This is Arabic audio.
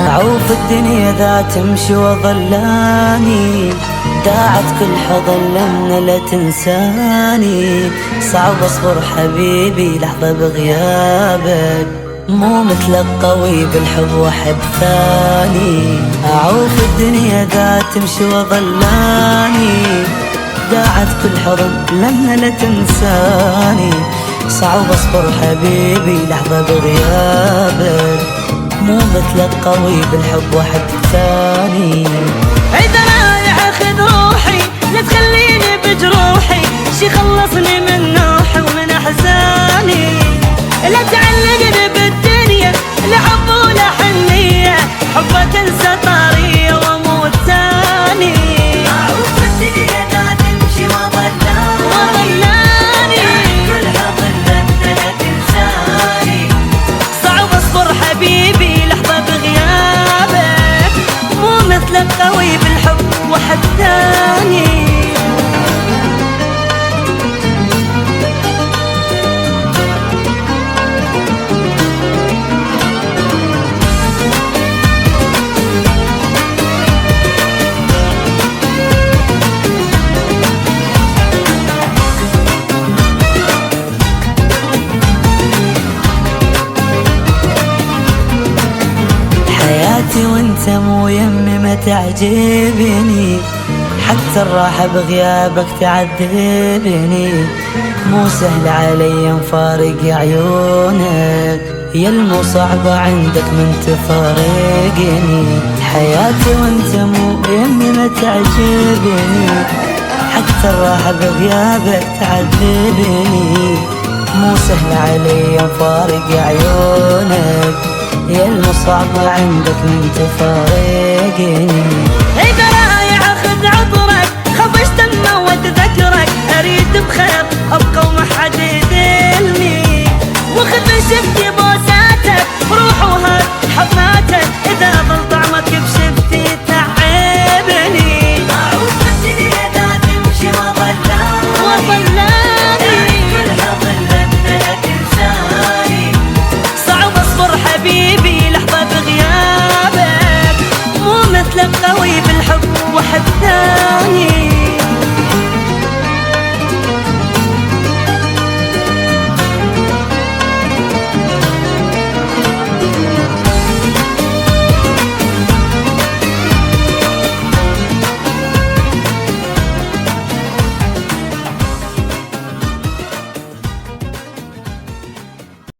أعوف الدنيا ذا تمشي وظلاني، داعت كل حضن لمنا لا تنساني. صعب أصبر حبيبي لحظة بغيابك، مو مثل القوي بالحب وحب ثاني. أعوف الدنيا ذا تمشي وظلاني، داعت كل حضن لمنا لا تنساني. صعب أصبر حبيبي لحظة بغيابك، مو مثل القوي بالحب وحب ثاني. إذا رايح خذ روحي لا تخليني بجروحي، شي خلصني من نوحي ومن أحزاني. لا تعلقني بالدنيا لا حب ولا حنية، حبك انسى طارية واموت ثاني. أعوف الدنيا ذا تمشي وظلاني، كل حضن لمنا لا تنساني. صعب أصبر حبيبي لحظة بغيابك، مو مثل القوي بالحب وحد ثاني. حياتي وانت مو يمي ما تعجبني، حتى الراحة بغيابك تعذبني. مو سهل علي مفارق عيونك، يا المو صعبة عندك من تفارقني. حياتي وانت مو يمي ما تعجبني، حتى الراحة بغيابك تعذبني. مو سهل علي مفارق عيونك، يا المصعب عندك من تفارقني. إذا رايح أخذ عطرك خفشت الموت ذكرك، أريد بخير أبقى وما حد يدلني. وخذ شفتي بوساتك روح وهات حضناتك، إذا ظل طعمك بشفتي تعبني. أعوف الدنيا ذا تمشي وظلاني، كل حضن لمنا لا تنساني. صعب أصبر حبيبي لحظة بغيابك، مو مثل القوي بالحب وحد ثاني.